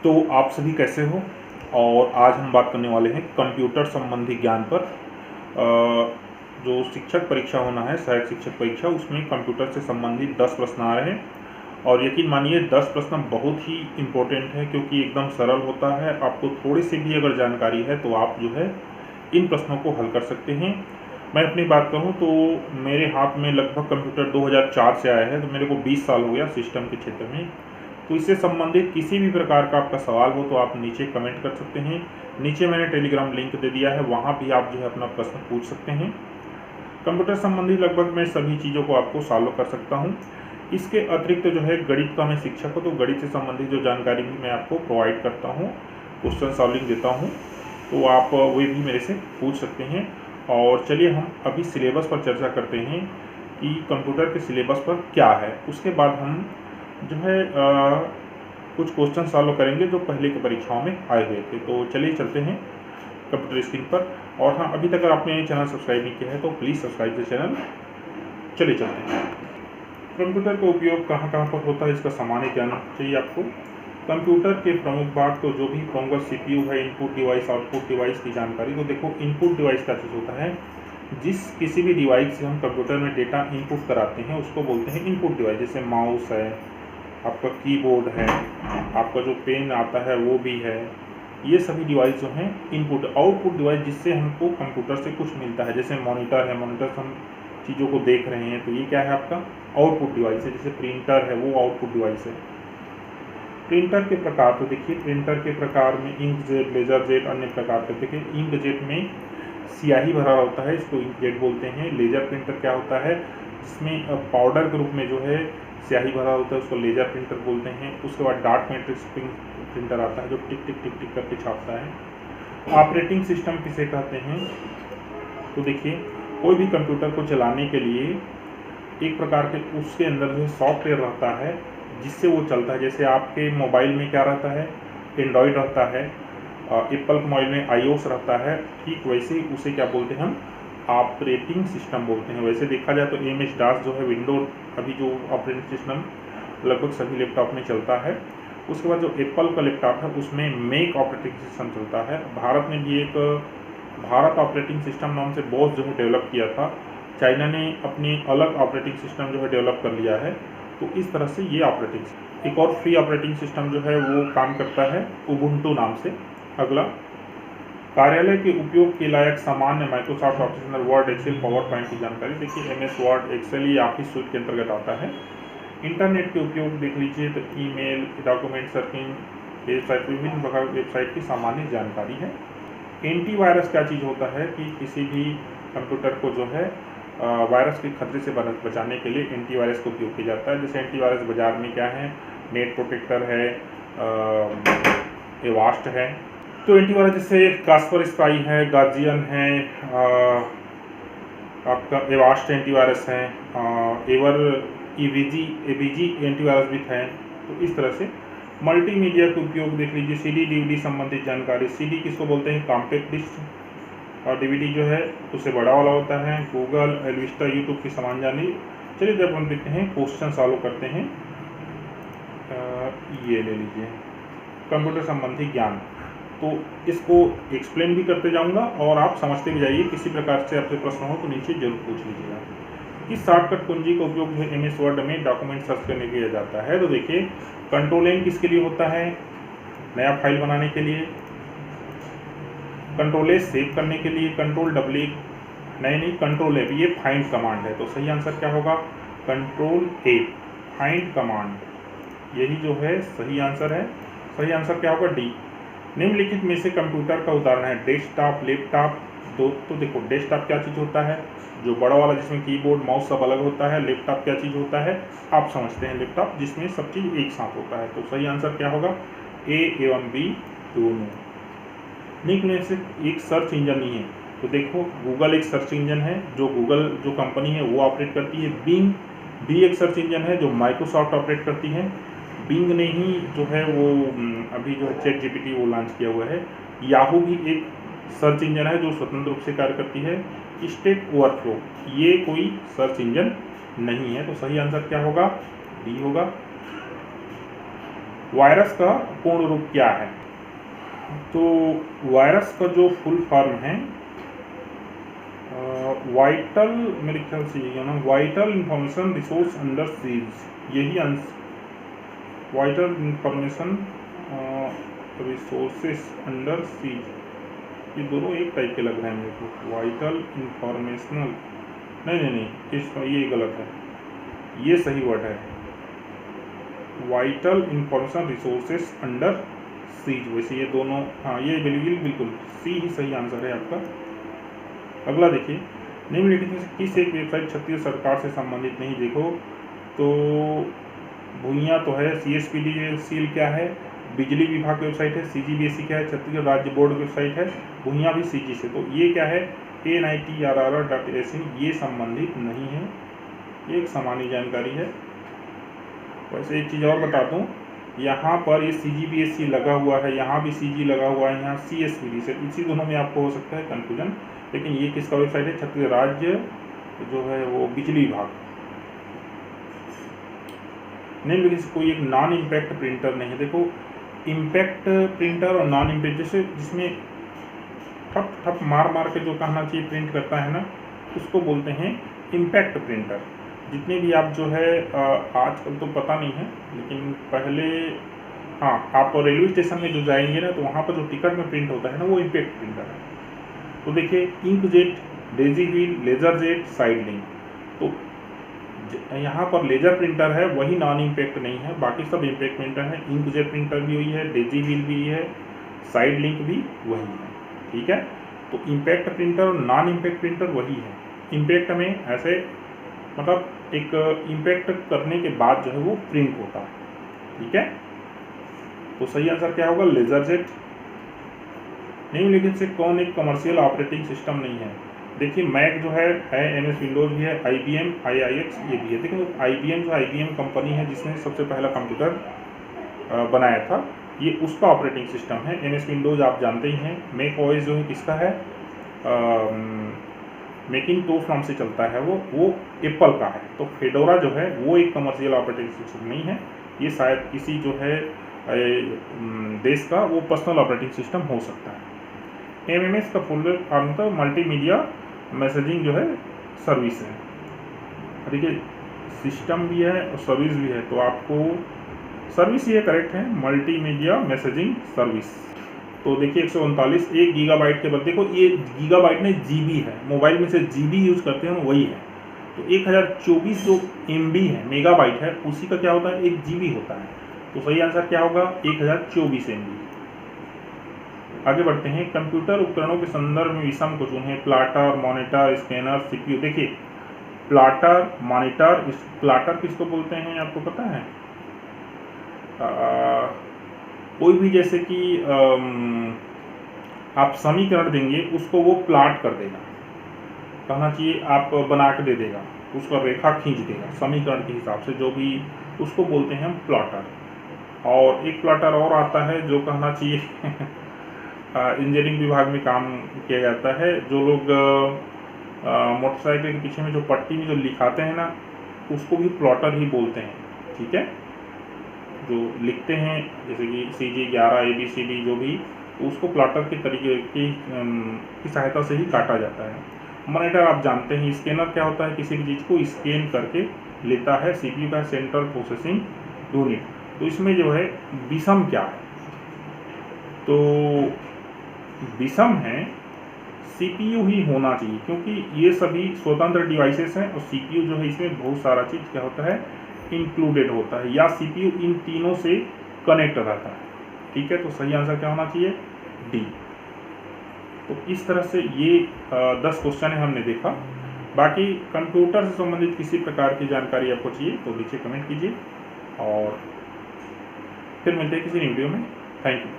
तो आप सभी कैसे हो। और आज हम बात करने वाले हैं कंप्यूटर संबंधी ज्ञान पर। जो शिक्षक परीक्षा होना है, सहायक शिक्षक परीक्षा, उसमें कंप्यूटर से संबंधित 10 प्रश्न आ रहे हैं। और यकीन मानिए 10 प्रश्न बहुत ही इम्पोर्टेंट है, क्योंकि एकदम सरल होता है। आपको थोड़ी सी भी अगर जानकारी है तो आप जो है इन प्रश्नों को हल कर सकते हैं। मैं अपनी बात कहूँ तो मेरे हाथ में लगभग कंप्यूटर 2004 से आया है, तो मेरे को 20 साल हो गया सिस्टम के क्षेत्र में। तो इससे संबंधित किसी भी प्रकार का आपका सवाल हो तो आप नीचे कमेंट कर सकते हैं। नीचे मैंने टेलीग्राम लिंक दे दिया है, वहाँ भी आप जो है अपना प्रश्न पूछ सकते हैं। कंप्यूटर संबंधी लगभग मैं सभी चीज़ों को आपको सॉल्व कर सकता हूँ। इसके अतिरिक्त जो है गणित का मैं शिक्षक हूँ, तो गणित से संबंधित जो जानकारी भी मैं आपको प्रोवाइड करता हूँ, क्वेश्चन सॉल्विंग देता हूँ, तो आप वे भी मेरे से पूछ सकते हैं। और चलिए हम अभी सिलेबस पर चर्चा करते हैं कि कंप्यूटर के सिलेबस पर क्या है। उसके बाद हम जो है कुछ क्वेश्चन सॉल्व करेंगे जो पहले की परीक्षाओं में आए हुए थे। तो चलिए चलते हैं कंप्यूटर स्क्रीन पर। और हाँ, अभी तक अगर आपने चैनल सब्सक्राइब नहीं किया है तो प्लीज़ सब्सक्राइब द चैनल। चलिए चलते हैं। कंप्यूटर का उपयोग कहाँ कहाँ पर होता है, इसका सामान्य ज्ञान चाहिए आपको। कंप्यूटर के प्रमुख भाग, तो जो भी कहूँगा CPU है, इनपुट डिवाइस, आउटपुट डिवाइस की जानकारी। तो देखो, इनपुट डिवाइस क्या चीज़ होता है, जिस किसी भी डिवाइस से हम कंप्यूटर में डेटा इनपुट कराते हैं उसको बोलते हैं इनपुट डिवाइस। जैसे माउस है, आपका कीबोर्ड है, आपका जो पेन आता है वो भी है, ये सभी डिवाइस जो हैं इनपुट। आउटपुट डिवाइस जिससे हमको कंप्यूटर से कुछ मिलता है, जैसे मॉनिटर है, मॉनिटर से हम चीज़ों को देख रहे हैं, तो ये क्या है आपका आउटपुट डिवाइस है। जैसे प्रिंटर है, वो आउटपुट डिवाइस है। प्रिंटर के प्रकार, तो देखिए प्रिंटर के प्रकार में इंकजेट, लेजर जेट, अन्य प्रकार के। देखिए इंकजेट में स्याही भरा होता है, इसको इंकजेट बोलते हैं। लेजर प्रिंटर क्या होता है, जिसमें पाउडर के रूप में जो है स्याही भरा होता है, उसको लेजर प्रिंटर बोलते हैं। उसके बाद डार्क मैट्रिक्स प्रिंटर आता है, जो टिक टिक टिक टिक करके छापता है। ऑपरेटिंग सिस्टम किसे कहते हैं, तो देखिए कोई भी कंप्यूटर को चलाने के लिए एक प्रकार के उसके अंदर जो सॉफ्टवेयर रहता है जिससे वो चलता है। जैसे आपके मोबाइल में क्या रहता है, एंड्रॉयड रहता है, एप्पल के मोबाइल में iOS रहता है, ठीक वैसे ही उसे क्या बोलते हैं हम, ऑपरेटिंग सिस्टम बोलते हैं। वैसे देखा जाए तो MS-DOS जो है विंडो, अभी जो ऑपरेटिंग सिस्टम लगभग सभी लैपटॉप में चलता है। उसके बाद जो एप्पल का लैपटॉप है उसमें मैक ऑपरेटिंग सिस्टम चलता है। भारत में भी एक भारत ऑपरेटिंग सिस्टम नाम से बोस जो है डेवलप किया था। चाइना ने अपनी अलग ऑपरेटिंग सिस्टम जो है डेवलप कर लिया है। तो इस तरह से ये ऑपरेटिंग, एक और फ्री ऑपरेटिंग सिस्टम जो है वो काम करता है उबुंटू नाम से। अगला, कार्यालय के उपयोग के लायक सामान्य Microsoft Office, Word, Excel, PowerPoint की जानकारी। देखिए MS वर्ड, एक्सेल ये ऑफिस सूट के अंतर्गत आता है। इंटरनेट के उपयोग देख लीजिए तो ईमेल, डॉक्यूमेंट सर्चिंग, वेबसाइट, विभिन्न प्रकार की वेबसाइट की सामान्य जानकारी है। एंटीवायरस क्या चीज़ होता है कि किसी भी कंप्यूटर को जो है वायरस के खतरे से बचाने के लिए एंटीवायरस का उपयोग किया जाता है। जैसे एंटीवायरस बाजार में क्या है, नेट प्रोटेक्टर है, एवास्ट है। तो एंटीवायरस जैसे कास्परस्पाई है, गार्जियन है, आपका एवास्ट एंटीवायरस है, एवर एबीजी एंटीवायरस भी है। तो इस तरह से मल्टीमीडिया के उपयोग देख लीजिए, CD DVD संबंधित जानकारी। CD किसको बोलते हैं, कॉम्पैक्ट डिस्क, और DVD जो है उससे बड़ा वाला होता है। गूगल, एलविस्टा, यूट्यूब की समान जानी। चलिए जब हम देखते हैं क्वेश्चन सॉल्व करते हैं। ये ले लीजिए कंप्यूटर संबंधी ज्ञान, तो इसको एक्सप्लेन भी करते जाऊंगा और आप समझते भी जाइए। किसी प्रकार से आपसे प्रश्न हो तो नीचे जरूर पूछ लीजिएगा। इस शॉर्टकट कुंजी का उपयोग जो है MS वर्ड में डॉक्यूमेंट सर्च करने के लिए जाता है। तो देखिए कंट्रोल N किसके लिए होता है, नया फाइल बनाने के लिए। कंट्रोल A सेव करने के लिए। कंट्रोल W, नहीं कंट्रोल F, ये फाइंड कमांड है। तो सही आंसर क्या होगा, कंट्रोल A, फाइंड कमांड, यही जो है सही आंसर है। सही आंसर क्या होगा, D। निम्नलिखित में से कंप्यूटर का उदाहरण है, डेस्कटॉप, लैपटॉप। तो देखो डेस्कटॉप क्या चीज़ होता है, जो बड़ा वाला जिसमें कीबोर्ड माउस सब अलग होता है। लैपटॉप क्या चीज़ होता है, आप समझते हैं, लैपटॉप जिसमें सब चीज़ एक साथ होता है। तो सही आंसर क्या होगा, A एवं B दोनों। निम्न में से एक सर्च इंजन नहीं है, तो देखो गूगल एक सर्च इंजन है जो गूगल जो कंपनी है वो ऑपरेट करती है। बिंग भी एक सर्च इंजन है जो माइक्रोसॉफ्ट ऑपरेट करती है। बिंग ने ही जो है वो अभी जो है ChatGPT वो लॉन्च किया हुआ है। याहू भी एक सर्च इंजन है जो स्वतंत्र रूप से कार्य करती है। स्टैक ओवरफ्लो ये कोई सर्च इंजन नहीं है। तो सही आंसर क्या होगा, D होगा। वायरस का पूर्ण रूप क्या है? तो वायरस का जो फुल फॉर्म है वाइटल, मेरे ख्याल से यही है ना, vital information resource under siege, यही vital information resources under siege, ये दोनों एक टाइप के लग रहे हैं मेरे को। वाइटल इंफॉर्मेशनल, नहीं, ये गलत है, ये सही वर्ड है, vital information resources under seize. वैसे ये दोनों, हाँ ये बिल्कुल सी ही सही आंसर है आपका। अगला देखिए, निम्नलिखित में से किस एक वेबसाइट छत्तीसगढ़ सरकार से संबंधित नहीं? देखो तो भूइयाँ तो है, CSPDCL क्या है, बिजली विभाग की वेबसाइट है, CGBSE क्या है, छत्तीसगढ़ राज्य बोर्ड की वेबसाइट है, भूइयाँ भी CG से, तो ये क्या है, NITRR.in, ये संबंधित नहीं है, ये एक सामान्य जानकारी है। वैसे एक चीज़ और बता दूँ, यहाँ पर ये CGBSE लगा हुआ है, यहाँ भी CG लगा हुआ है, यहाँ CSPD से, इसी दोनों में आपको हो सकता है कन्फ्यूजन, लेकिन ये किसका वेबसाइट है? छत्तीसगढ़ राज्य जो है वो बिजली विभाग। निम्नलिखित से कोई एक नॉन इम्पैक्ट प्रिंटर नहीं है। देखो इम्पैक्ट प्रिंटर और नॉन इम्पैक्ट, जैसे जिसमें ठप ठप मार मार के जो कहना चाहिए प्रिंट करता है ना, उसको बोलते हैं इम्पैक्ट प्रिंटर। जितने भी आप जो है आजकल तो पता नहीं है, लेकिन पहले, हाँ आप रेलवे स्टेशन में जो जाएंगे ना, तो वहाँ पर जो टिकट में प्रिंट होता है ना, वो इम्पैक्ट प्रिंटर है। तो देखिए inkjet, daisy wheel, laser jet, side link, तो यहाँ पर लेजर प्रिंटर है, वही नॉन इम्पैक्ट नहीं है, बाकी सब इम्पैक्ट प्रिंटर है। इंकजेट प्रिंटर भी वही है, डेजी व्हील भी है, साइड लिंक भी वही है, ठीक है। तो इम्पैक्ट प्रिंटर और नॉन इम्पैक्ट प्रिंटर वही है। इम्पैक्ट में ऐसे मतलब एक इम्पैक्ट करने के बाद जो है वो प्रिंट होता है, ठीक है। तो सही आंसर क्या होगा? Laser jet. निम्नलिखित से कौन एक कमर्शियल ऑपरेटिंग सिस्टम नहीं है? देखिए मैक जो है MS विंडोज़ भी है, IBM IIX ये भी है। देखिए IBM जो IBM कंपनी है जिसने सबसे पहला कंप्यूटर बनाया था, ये उसका ऑपरेटिंग सिस्टम है। MS विंडोज़ आप जानते ही हैं। मैक OS जो है किसका है? मैकिंटोश नाम से चलता है वो एप्पल का है। तो फेडोरा जो है वो एक कमर्शियल ऑपरेटिंग सिस्टम नहीं है, ये शायद किसी जो है देश का वो पर्सनल ऑपरेटिंग सिस्टम हो सकता है। MMS का फुल फॉर्म तो मल्टीमीडिया मैसेजिंग जो है सर्विस है। देखिए सिस्टम भी है और सर्विस भी है, तो आपको सर्विस ये करेक्ट है, मल्टीमीडिया मैसेजिंग सर्विस। तो देखिए 139 1 गीगाबाइट के बाद, देखो ये गीगाबाइट में GB है, मोबाइल में से GB यूज़ करते हैं वही है। तो 1024 जो MB है, मेगाबाइट है, उसी का क्या होता है? 1 GB होता है। तो सही आंसर क्या होगा? 1024 MB। आगे बढ़ते हैं। कंप्यूटर उपकरणों के संदर्भ में विषम को चुनें। Plotter, monitor, scanner, CPU। देखिए प्लाटर, मॉनिटर, प्लाटर किसको बोलते हैं आपको पता है? कोई भी जैसे कि आप समीकरण देंगे उसको वो प्लाट कर देगा, कहना चाहिए आप बना के दे देगा, उसका रेखा खींच देगा समीकरण के हिसाब से, जो भी उसको बोलते हैं हम प्लाटर। और एक प्लाटर और आता है जो कहना चाहिए इंजीनियरिंग विभाग में काम किया जाता है, जो लोग मोटरसाइकिल के पीछे में जो पट्टी में जो लिखाते हैं ना, उसको भी प्लॉटर ही बोलते हैं, ठीक है। जो लिखते हैं जैसे कि CG 11 ABCD जो भी, उसको प्लॉटर के तरीके की सहायता से ही काटा जाता है। मॉनिटर आप जानते हैं। स्कैनर क्या होता है? किसी भी चीज़ को स्कैन करके लेता है, CPU का सेंट्रल प्रोसेसिंग यूनिट। तो इसमें जो है विषम क्या है? तो विषम है CPU ही होना चाहिए, क्योंकि ये सभी स्वतंत्र डिवाइसेस हैं और CPU जो है इसमें बहुत सारा चीज़ क्या होता है? इंक्लूडेड होता है, या CPU इन तीनों से कनेक्ट रहता है, ठीक है। तो सही आंसर क्या होना चाहिए? D। तो इस तरह से ये 10 क्वेश्चन हमने देखा। बाकी कंप्यूटर से संबंधित किसी प्रकार की जानकारी आपको चाहिए तो नीचे कमेंट कीजिए, और फिर मिलते हैं किसी वीडियो में। Thank you.